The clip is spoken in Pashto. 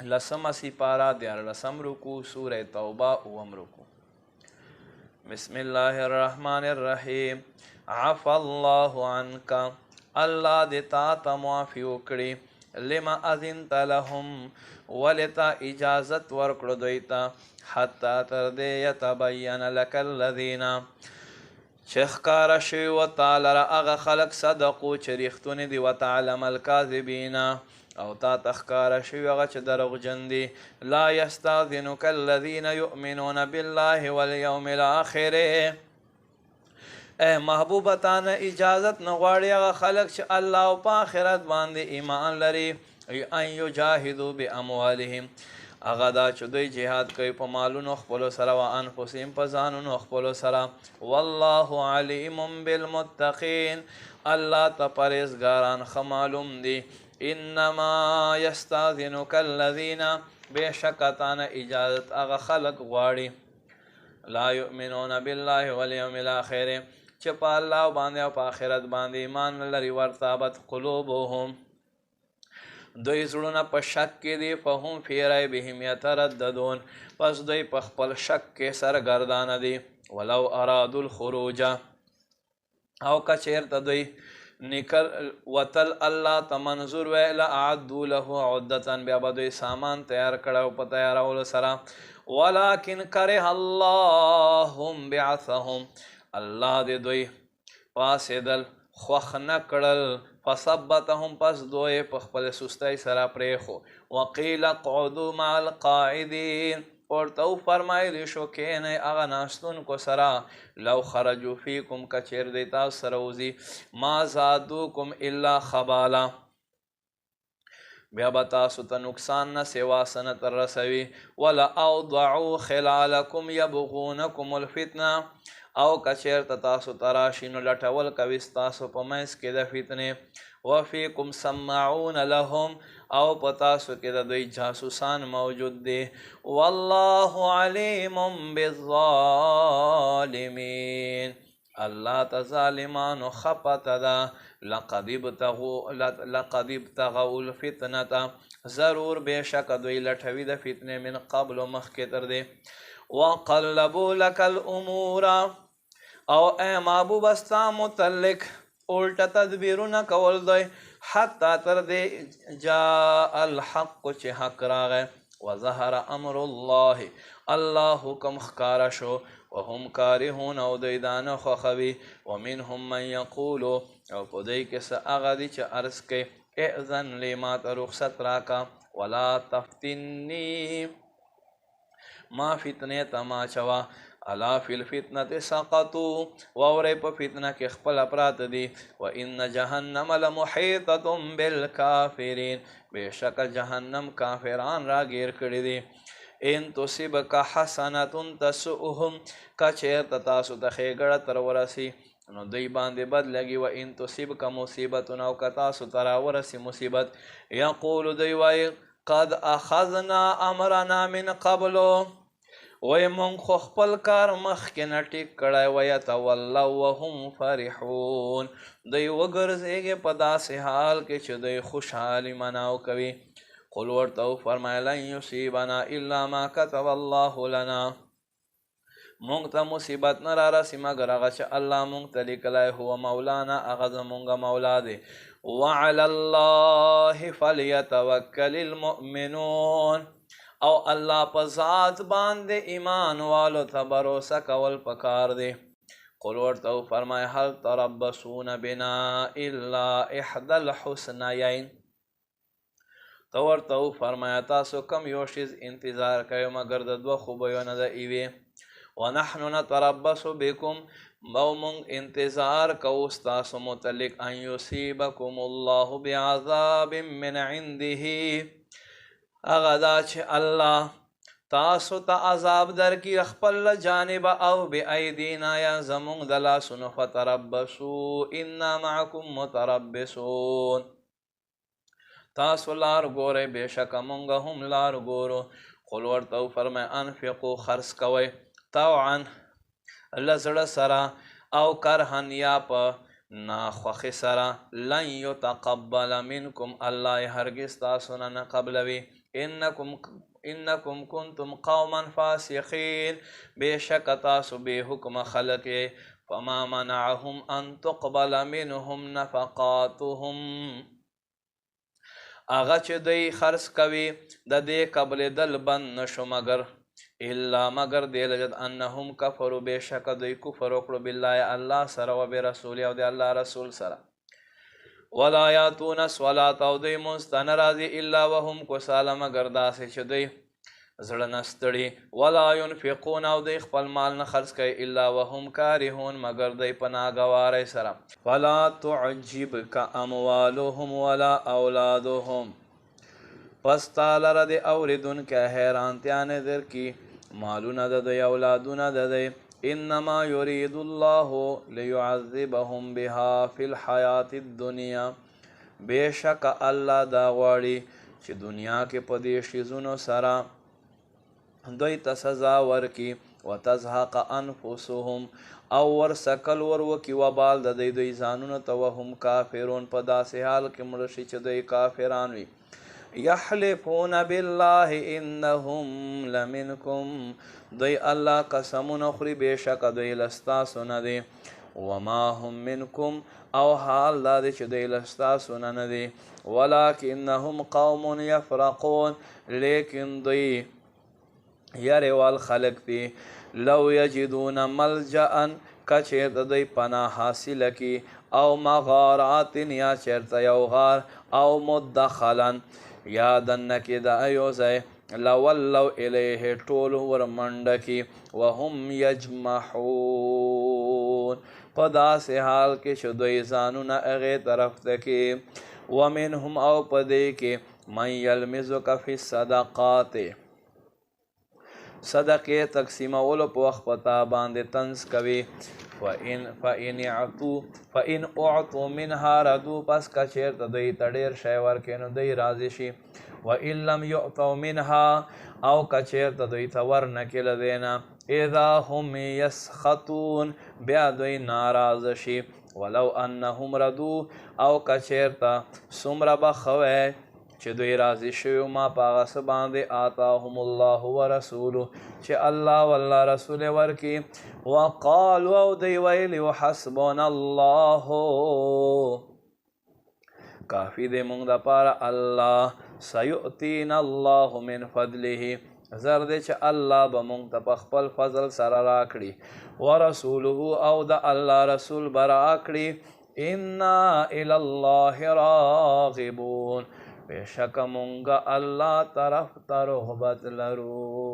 لسم سپارہ دیارلسم رکو سورہ توبہ اوم رکو بسم اللہ الرحمن الرحیم عفا اللہ عنکا اللہ دیتا تا معافی وکڑی لما اذنت لهم ولتا اجازت ورکڑ دویتا حتی تردے یتبین لک الذین چخکار شوی و تعالی را اغا خلق صدقو چریختونی دی و تعلم الكاذبین او تا تخکار شوی اغا چه دروغ جندی لا یستاذنک الذین یؤمنون بالله والیوم الاخر اے محبوبتان اجازت نغواړي هغه خلق چې الله او په آخرت باندې ایمان لري ان یجاهدوا باموالهم هغه دا چې دوی جهاد کوي په مالونو خپلو سره و انفسهم په ځانونو خپلو سره والله علیم بالمتقین الله ته پرهیزګاران ښه معلوم دي انما یستاذنک الذین بېشکه اجازت هغه خلق غواړي لا یؤمنون بالله والیوم الاخر چې په الله باندې او په آخرت باندې ایمان لري ورتابت قلوبهم دوی زړونه په شک کې دي فهم فی ریبهم یترددون پس دوی په خپل شک کې سرګردانه دي ولو ارادوا الخروج او که چېرته دوی وتل الله ته منظور وی لاعدوا له عدة بیا به دوی سامان تیار کړی په تیارولو سره ولکن کرها الله بعثهم الله دې دوی پاسېدل خوښ نه کړل فثبتهم پس دوی په خپل سستۍ سره پرېښو وقیل اقعدوا مع القاعدین ورته وفرمایلی شو کښېنئ هغه ناستونکو سره لو خرجوا فیکم که چېر دی تاسو سره وځي ما زادوکم الا خبالا بیا به تاسو ته نقصان نه سوا څه نه تر رسوي ولاوضعوا خلالکم یبغونکم الفتنه او که چېرته تاسو ته راشي نو لټول کوي ستاسو په منځ کې د فتنې وفیکم سماعون لهم او په تاسو کې د دوی جاسوسان موجود دي والله علیم بالظالمین الله ته ظالمانو ښه پته ده لقد ابتغوا الفتنة ضرور بېشکه دوی لټوي د فتنې من قبل مخکې تر دې وقلبوا لك الامور او اے محبوب استا متعلق الټه تدبیرونه کول دوی حتی تر دې جاء الحق چې حق راغی وظهر امر الله الله حکم ښکاره شو وهم کارهون او دوی دا نه خوښوي ومنهم من یقول او په دوی کې څه هغه دي چې عرض کوي اذن لی ما ته رخصت راکه ولا تفتنی ما فتنې ته ما اچوه الا فی الفتنة سقطوا واورئ په فتنه کې خپله پراته دي وان جهنم لمحیطة بالکافرین بېشکه جهنم کافران راګیر کړي دي ان تصبک حسنة تسؤهم که چېرته تاسو ته ښېګړه تر ورسي نو دوی باندې بد لګي و ان تصبک مصیبت او که تاسو ته راورسي مصیبت یقول دوی وایي قد اخذنا امرنا من قبلو وی مونږ خو خپل کار مخکې نه ټیک کړی ویتولوا وهم فرحون دوی وګرځېږي په داسې حال کې چې دوی خوشحالي مناو کوي قل ورته وفرمایه لن یصیبنا الا ما کتب الله لنا مونږ ته مصیبت نه رارسي مګر هغه چې الله مونږ ته لیکلی هو مولانا هغه زمونږ مولا دی وعلى الله فلیتوکل المؤمنون او الله په ذات باندې ایمان والو ته بروسه کول پکار دی قل ورته وفرمایه هل تربصون بنا الا احدى الحسنیین ته ورته وفرمایه تاسو کم یو شیز انتظار کوئ مګر د دوه خوبیو نه د یوې ونحن نتربص بکم او مونږ انتظار کوو ستاسو متعلق ان یصیبکم الله بعذاب من عنده هغه دا چې الله تاسو ته عذاب درکړي خپل جانب او بأیدینا یا زمونږ د لاسونو فتربصوا انا معکم متربصون تاسو لار ګورئ بېشکه مونږ هم لار ګورو قل ورته وفرمایه انفقو خرڅ کوئ طوعا له زړه سره او کرهن یا په ناخوښۍ سره لن یتقبل منکم الله هرګز تاسو نه قبلوي انکم کنتم قوما فاسقین بیشک تاسو بے حکم خلق فما منعهم ان تقبل منهم نفقاتهم اغه چې دوی خرڅ کوي د دې قبل دل بند نشو مگر دی لجد انهم کفروا بیشک دوی کفر وکړو بالله الله سره و برسول او د الله رسول سره ولا یاتون الصلاة او دوی مستن راضی الا وهم کسال مگر داسې چې دوی زړه نستړي ولا ينفقون او دوی خپل مال نه خرڅ کوي الا وهم کارهون مگر دوی په ناګوارۍ سره فلا تعجبک اموالهم ولا اولادهم پس تالره د اوریدونکي حیرانتیا نه درکړي مالونه د دوی اولادونه د دوی انما يريد الله ليعذبهم بها في الحياة الدنيا بیشک الله دا غواړي چې دنیا کې په دې شیزونو سره دوی ته سزا ورکي وتزهق انفسهم او ورسکل وروکي وبال د دوی ځانونو ته وهم کافرون په داسې حال کې مړه شي چې دوی کافران وي یحلفون بالله انهم لمنکم دوی الله قسمونه خوري بیشک دوی لستاسو نه دي وما هم منکم او حال دا دی چې دوی لستاسو نه دي ولکنهم قوم یفرقون لیکن دوی یری وال خلق دي لو یجدون ملجأ کچیرته دوی پناه حاصله کی او مغارات یا چیرته یو غار او مدخلا یا دنکی دا ایوزی لولو الیه ټول ورمنډکی وهم یجمحون په داسې حال کې چې دوی ځانونه هغې طرف ته کې ومنهم او په دې کې من یلمزک فی الصدقات صدقې تقسیمولو په وخت په تا باندې طنز کوي فإن اعطوا منها ردو پس که چیرته دوی ته ډېر شی ورکړي نو دوی راضي شي وإن لم يعطوا منها او که چیرته دوی ته ورنکړي له دې نه اذا هم یسخطون بیا دوی ناراضه شي ولو انهم ردو او که چیرته څومره به ښه وی چې دوی راضي شوي ما په هغه څه باندې آتاهم الله ورسوله چې الله والله رسول ورکي وقالوا او دوی ویلي حسبنا الله کافي دی موږ دپاره الله سیؤتینا الله من فضله زر دی چې الله به موږ ته په خپل فضل سره راکړي ورسوله او د الله رسول به راکړي انا الی الله راغبون بیشک مونگا اللہ طرف تا رغبت لرو